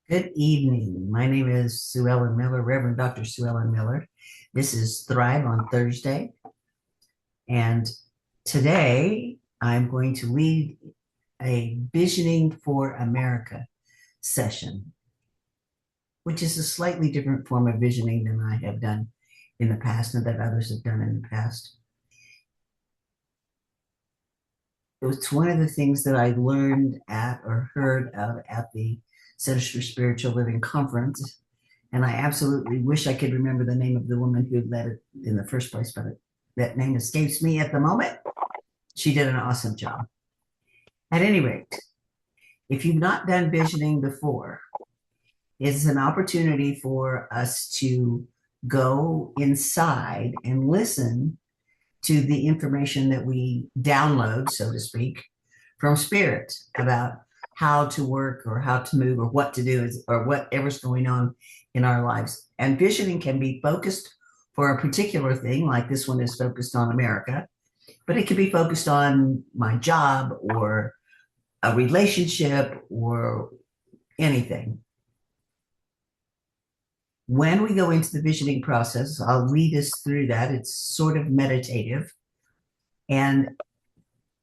Good evening. My name is Suellen Miller, Reverend Dr. Suellen Miller. This is Thrive on Thursday. And today I'm going to lead a Visioning for America session, which is a slightly different form of visioning than I have done in the past and that others have done in the past. It's one of the things that I learned at or heard of at the Centers for Spiritual Living Conference. And I absolutely wish I could remember the name of the woman who led it in the first place, but that name escapes me at the moment. She did an awesome job. At any rate, if you've not done visioning before, it's an opportunity for us to go inside and listen to the information that we download, so to speak, from spirit about how to work or how to move or what to do or whatever's going on in our lives. And visioning can be focused for a particular thing, like this one is focused on America, but it could be focused on my job or a relationship or anything. When we go into the visioning process, I'll lead us through that. It's sort of meditative. And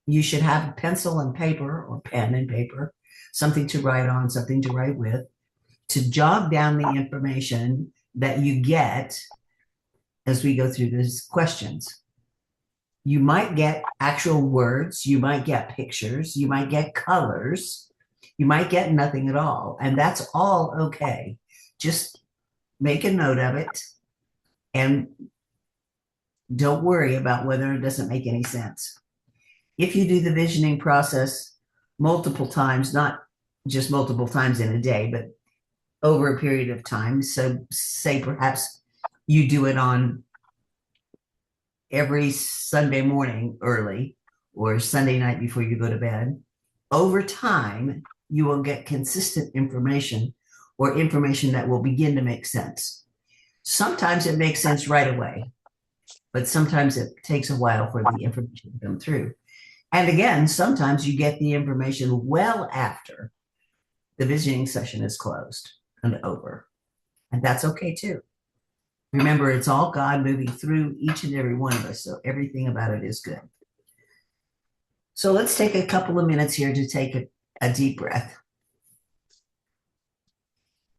you should have a pencil and paper or pen and paper, something to write on, something to write with, to jog down the information that you get as we go through these questions. You might get actual words, you might get pictures, you might get colors, you might get nothing at all. And that's all okay. Just make a note of it and don't worry about whether it doesn't make any sense. If you do the visioning process multiple times, not just multiple times in a day, but over a period of time, so say perhaps you do it on every Sunday morning early or Sunday night before you go to bed, over time, you will get consistent information or information that will begin to make sense. Sometimes it makes sense right away, but sometimes it takes a while for the information to come through. And again, sometimes you get the information well after the visioning session is closed and over. And that's okay too. Remember, it's all God moving through each and every one of us. So everything about it is good. So let's take a couple of minutes here to take a deep breath.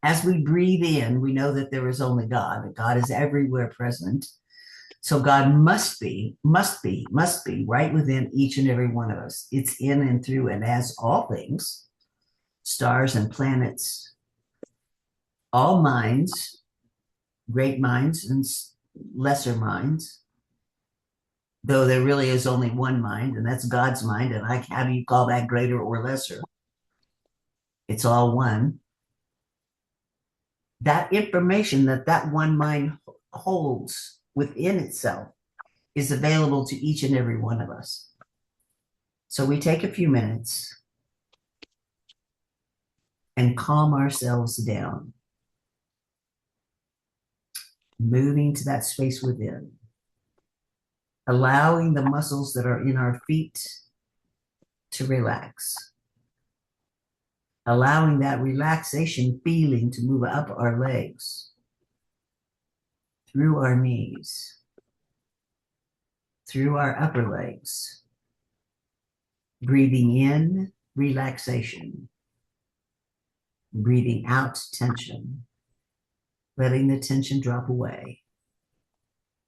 As we breathe in, we know that there is only God, that God is everywhere present. So God must be right within each and every one of us. It's in and through and as all things, stars and planets, all minds, great minds and lesser minds, though there really is only one mind, and that's God's mind. And how do you call that greater or lesser? It's all one. That information that one mind holds within itself is available to each and every one of us. So we take a few minutes and calm ourselves down, moving to that space within, allowing the muscles that are in our feet to relax, allowing that relaxation feeling to move up our legs, through our knees, through our upper legs, breathing in relaxation, breathing out tension, letting the tension drop away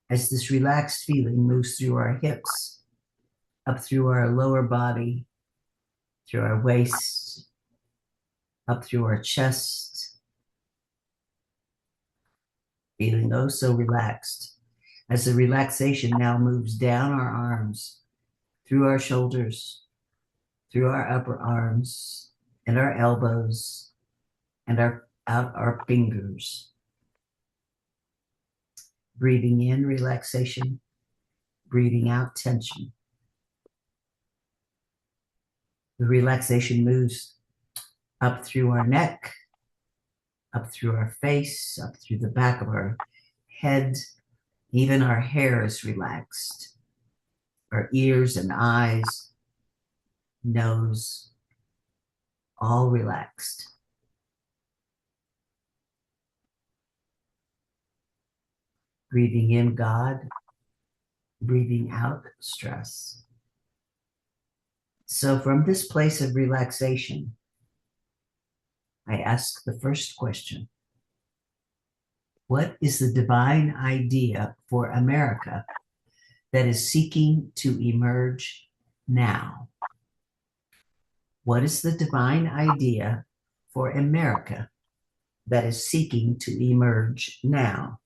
as this relaxed feeling moves through our hips, up through our lower body, through our waist, up through our chest, feeling oh so relaxed as the relaxation now moves down our arms, through our shoulders, through our upper arms and our elbows and out our fingers. Breathing in relaxation, breathing out tension. The relaxation moves up through our neck, up through our face, up through the back of our head. Even our hair is relaxed. Our ears and eyes, nose, all relaxed. breathing in God, breathing out stress. So, from this place of relaxation, I ask the first question: what is the divine idea for America that is seeking to emerge now? What is the divine idea for America that is seeking to emerge now?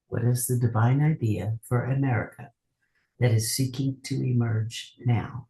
What is the divine idea for America that is seeking to emerge now?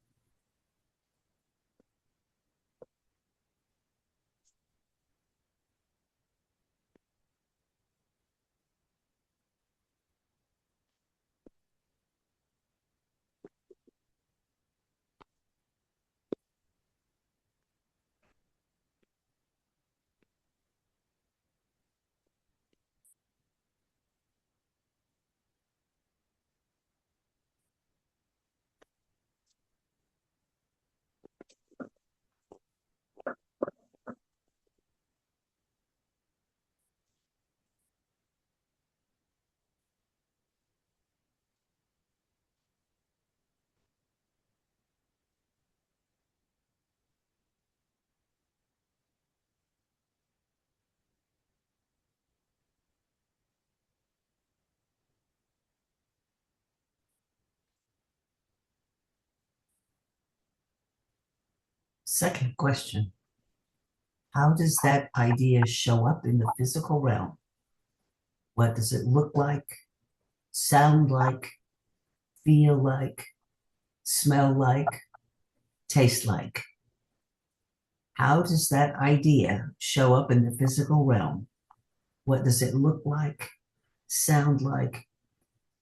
Second question: how does that idea show up in the physical realm? What does it look like, sound like, feel like, smell like, taste like? How does that idea show up in the physical realm? What does it look like, sound like,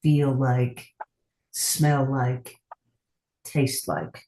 feel like, smell like, taste like?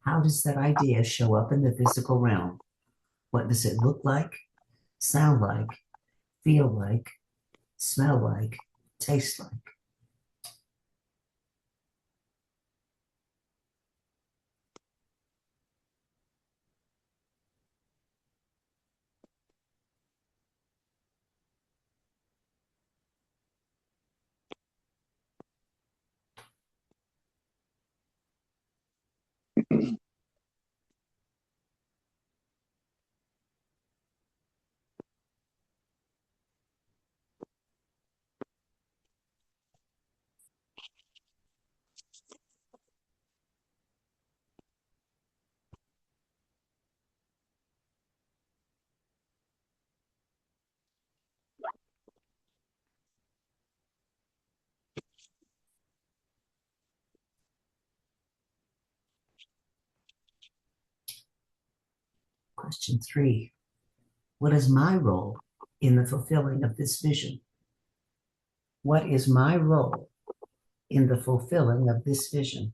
How does that idea show up in the physical realm? What does it look like, sound like, feel like, smell like, taste like? Question 3. What is my role in the fulfilling of this vision? What is my role in the fulfilling of this vision?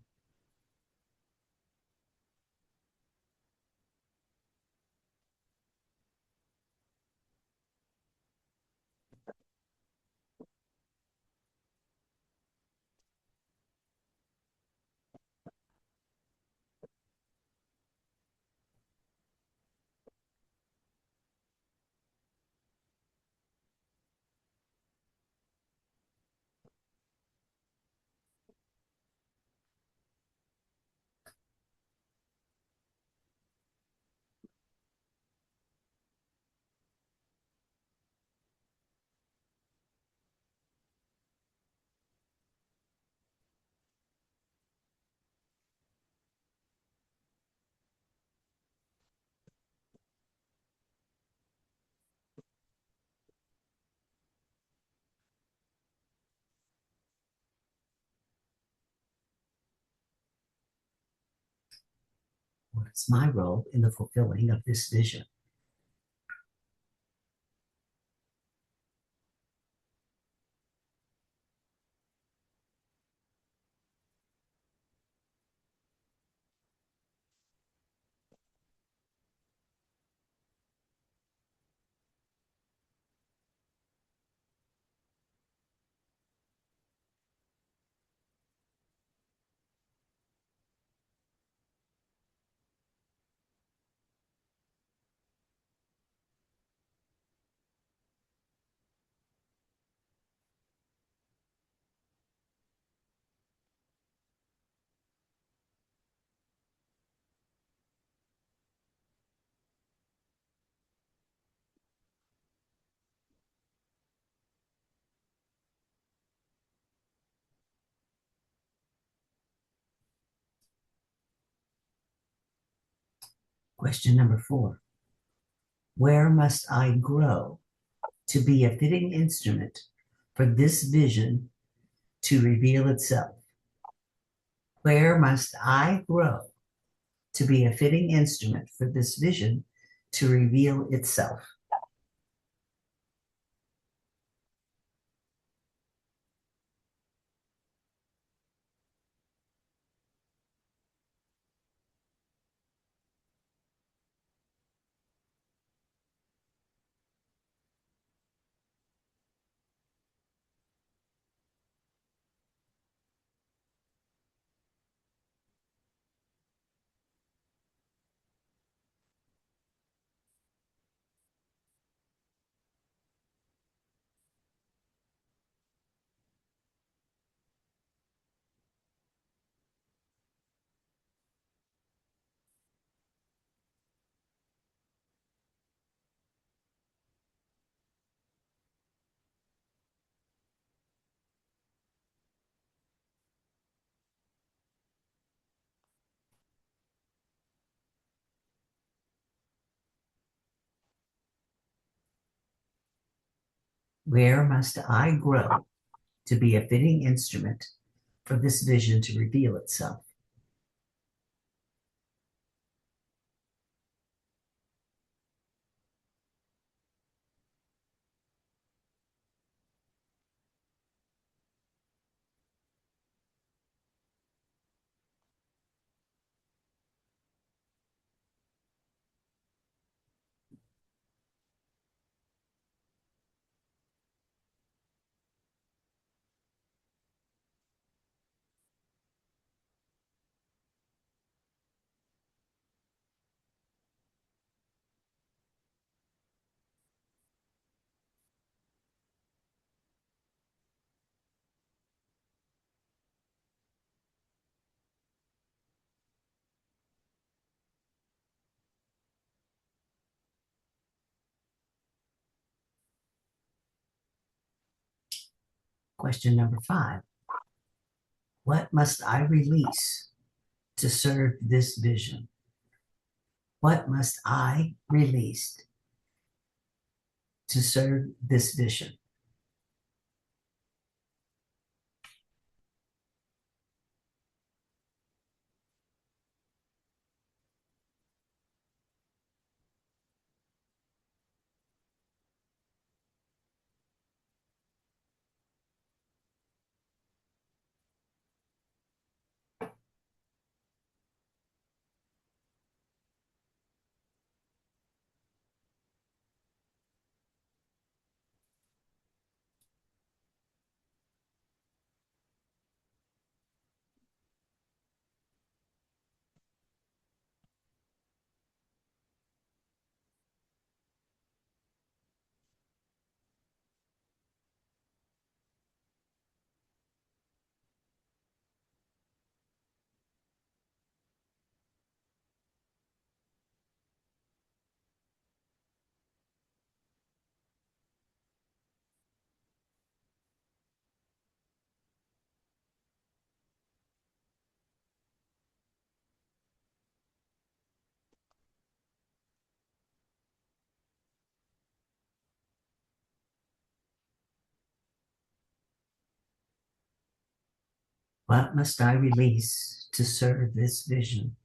What is my role in the fulfilling of this vision? Question number 4. Where must I grow to be a fitting instrument for this vision to reveal itself? Where must I grow to be a fitting instrument for this vision to reveal itself? Where must I grow to be a fitting instrument for this vision to reveal itself? Question number 5. What must I release to serve this vision? What must I release to serve this vision? What must I release to serve this vision?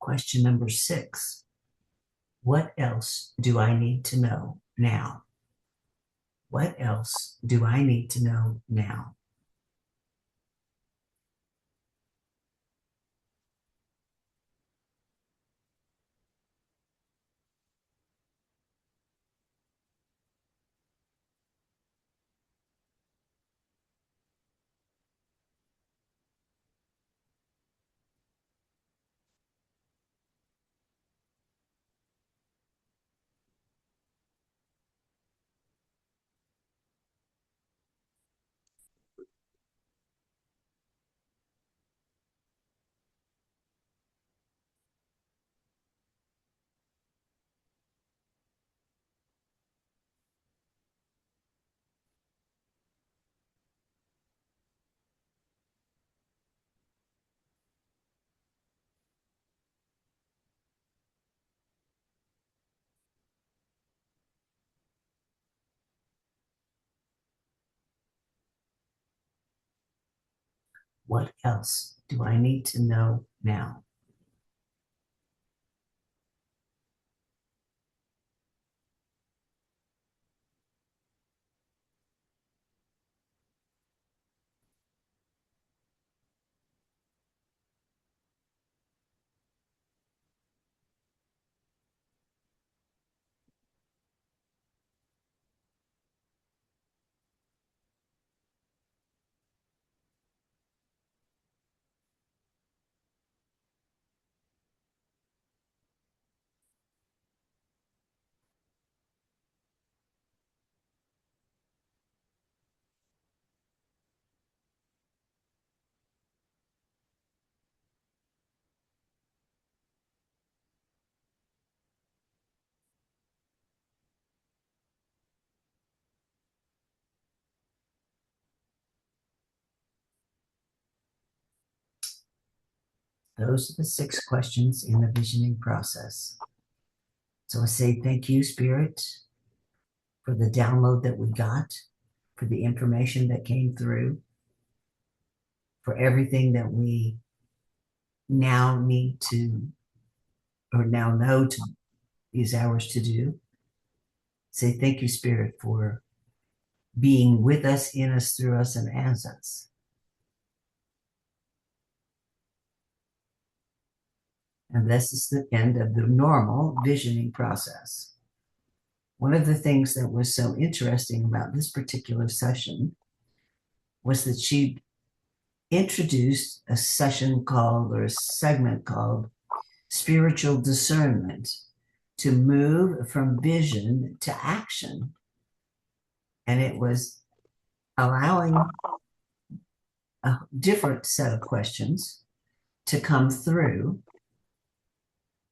Question number 6. What else do I need to know now? What else do I need to know now? What else do I need to know now? Those are the 6 questions in the visioning process. So I say thank you, Spirit, for the download that we got, for the information that came through, for everything that we now need to, or now know to is ours to do. Say thank you, Spirit, for being with us, in us, through us, and as us. And this is the end of the normal visioning process. One of the things that was so interesting about this particular session was that she introduced a session called, or a segment called, spiritual discernment, to move from vision to action. And it was allowing a different set of questions to come through,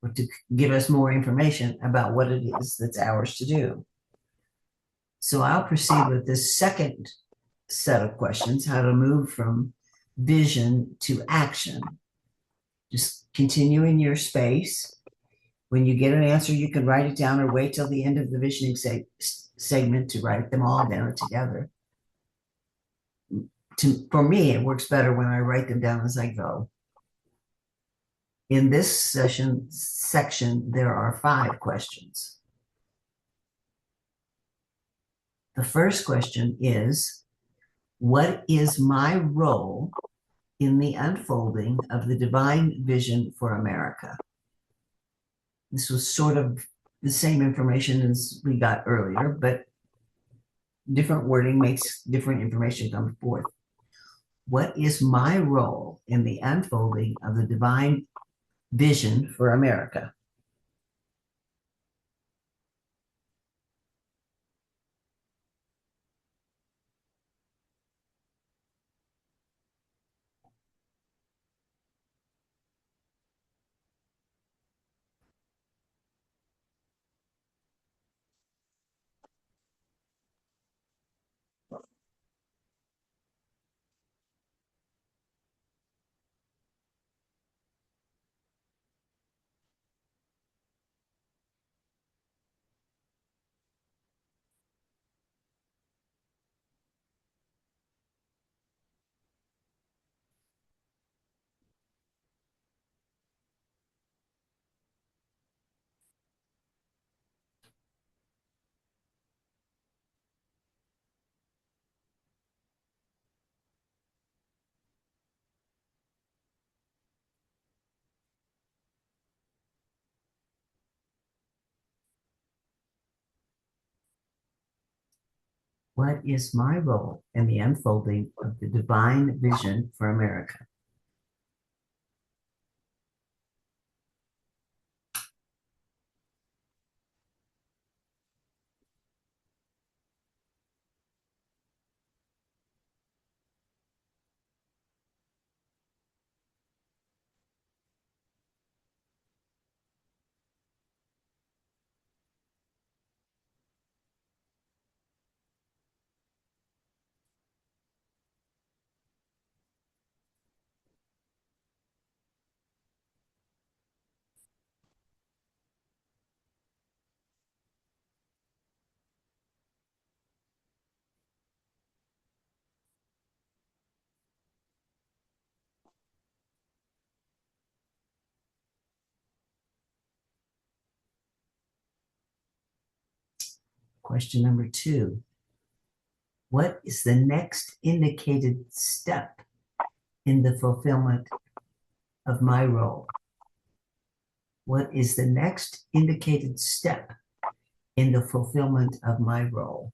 or to give us more information about what it is that's ours to do. So I'll proceed with this second set of questions, how to move from vision to action. Just continue in your space. When you get an answer, you can write it down or wait till the end of the visioning segment to write them all down together. For me, it works better when I write them down as I go. In this section, there are 5 questions. The first question is, what is my role in the unfolding of the divine vision for America? This was sort of the same information as we got earlier, but different wording makes different information come forth. What is my role in the unfolding of the divine vision for America? What is my role in the unfolding of the divine vision for America? Question number 2. What is the next indicated step in the fulfillment of my role? What is the next indicated step in the fulfillment of my role?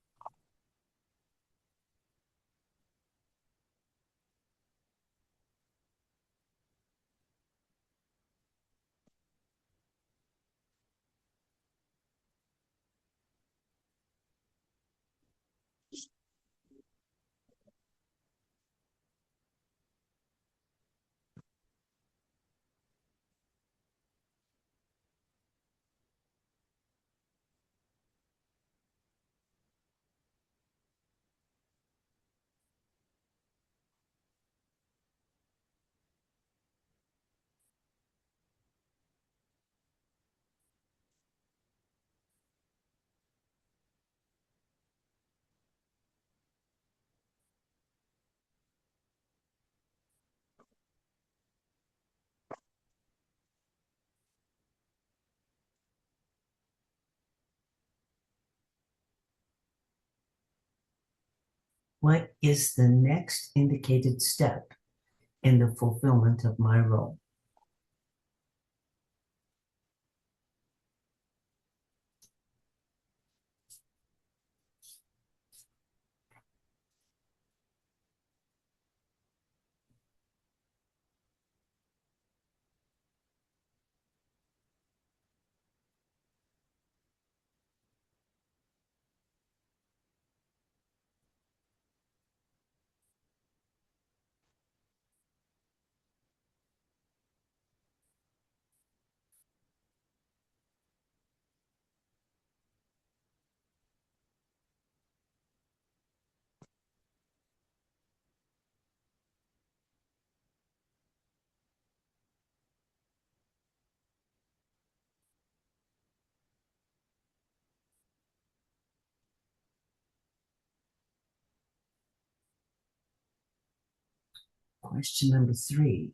What is the next indicated step in the fulfillment of my role? Question number 3.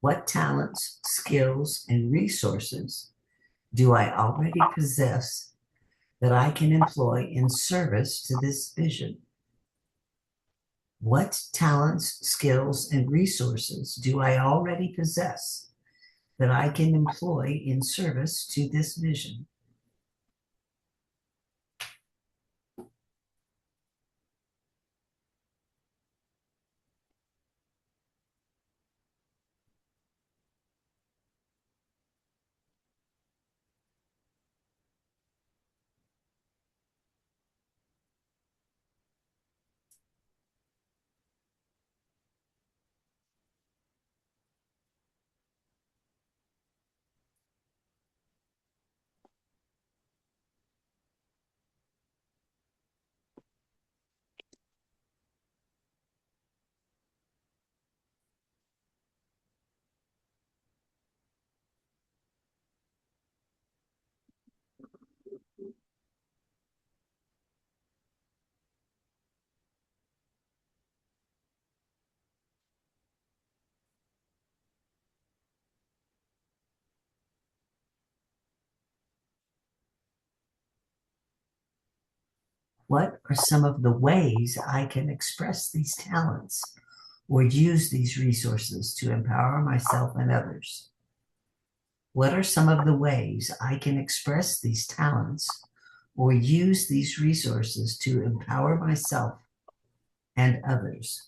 What talents, skills, and resources do I already possess that I can employ in service to this vision? What talents, skills, and resources do I already possess that I can employ in service to this vision? What are some of the ways I can express these talents or use these resources to empower myself and others? What are some of the ways I can express these talents or use these resources to empower myself and others?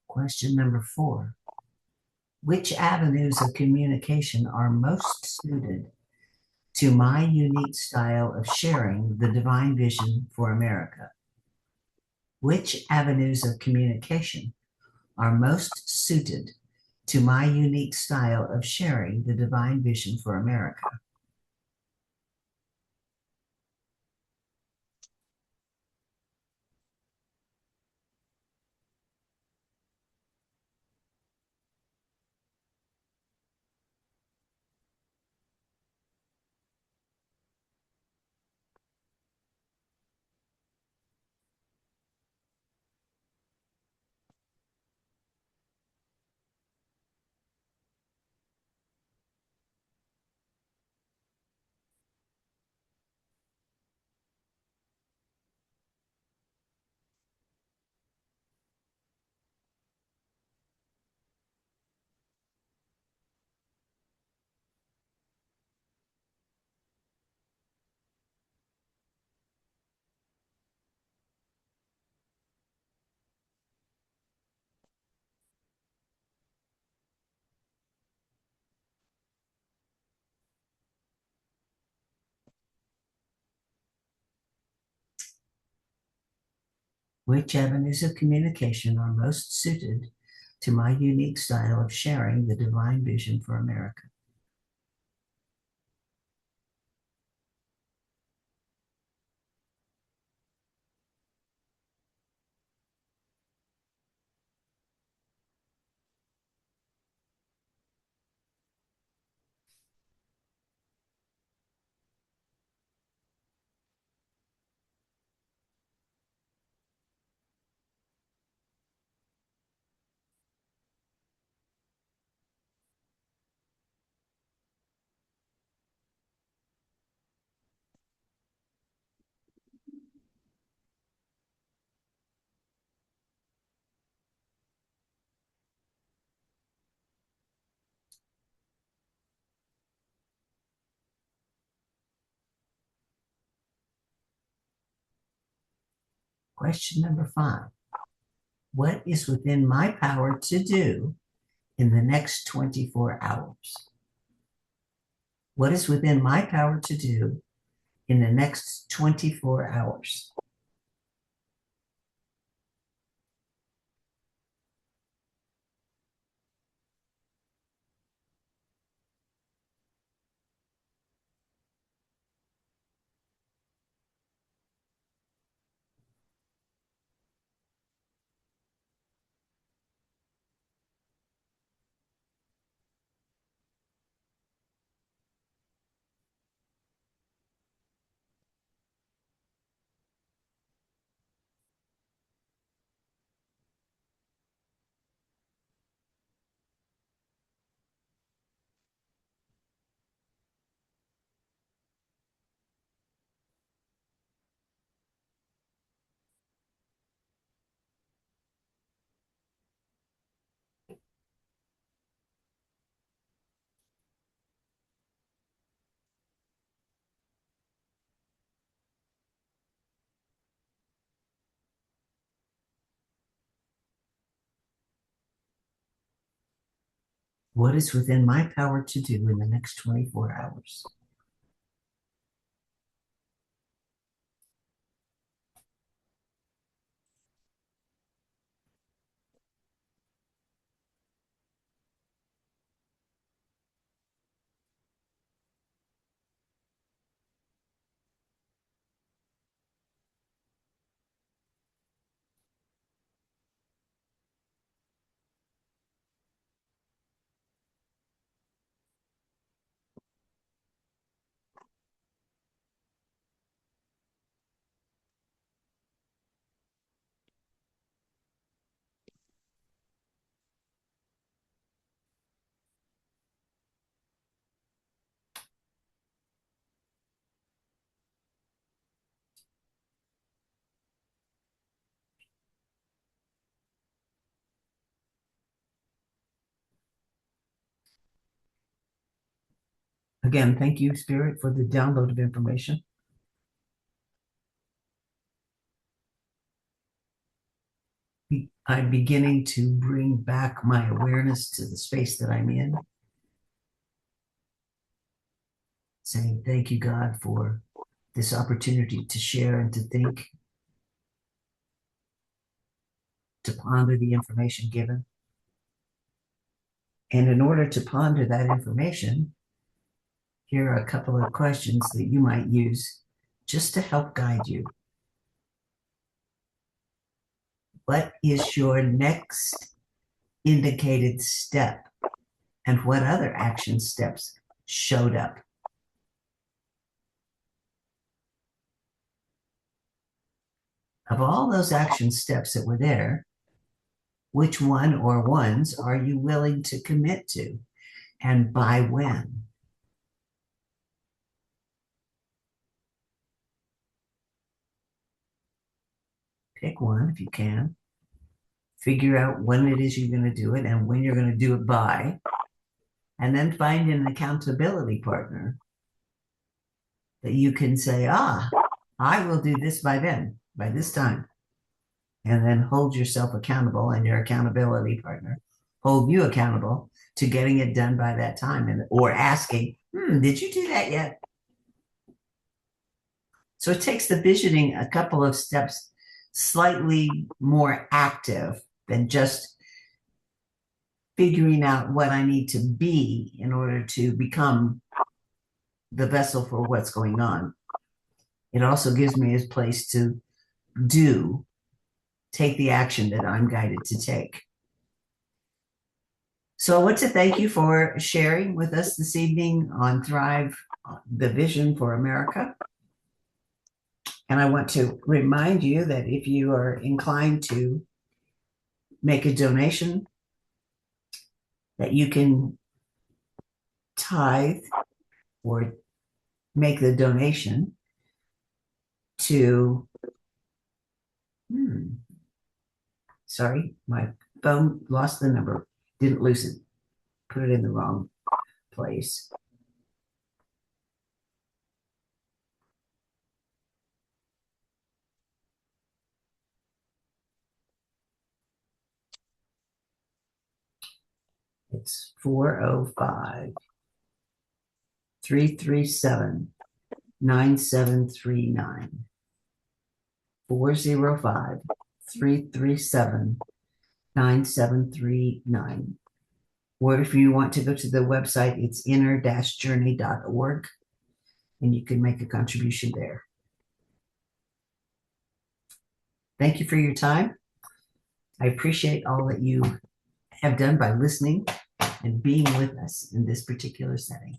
Question number 4. Which avenues of communication are most suited to my unique style of sharing the divine vision for America? Which avenues of communication are most suited to my unique style of sharing the divine vision for America? Which avenues of communication are most suited to my unique style of sharing the divine vision for America? Question number 5. What is within my power to do in the next 24 hours? What is within my power to do in the next 24 hours? What is within my power to do in the next 24 hours? Again, thank you, Spirit, for the download of information. I'm beginning to bring back my awareness to the space that I'm in, saying thank you, God, for this opportunity to share and to think, to ponder the information given. And in order to ponder that information, here are a couple of questions that you might use just to help guide you. What is your next indicated step? And what other action steps showed up? Of all those action steps that were there, which one or ones are you willing to commit to? And by when? Pick one if you can. Figure out when it is you're going to do it and when you're going to do it by. And then find an accountability partner that you can say, I will do this by then, by this time. And then hold yourself accountable, and your accountability partner hold you accountable to getting it done by that time, and or asking, did you do that yet? So it takes the visioning a couple of steps slightly more active than just figuring out what I need to be in order to become the vessel for what's going on. It also gives me a place to take the action that I'm guided to take. So I want to thank you for sharing with us this evening on Thrive, the Vision for America. And I want to remind you that if you are inclined to make a donation, that you can tithe or make the donation to, sorry, my phone lost the number, didn't lose it, put it in the wrong place. It's 405 337 9739. 405 337 9739. Or if you want to go to the website, it's inner-journey.org, and you can make a contribution there. Thank you for your time. I appreciate all that you have done by listening and being with us in this particular setting.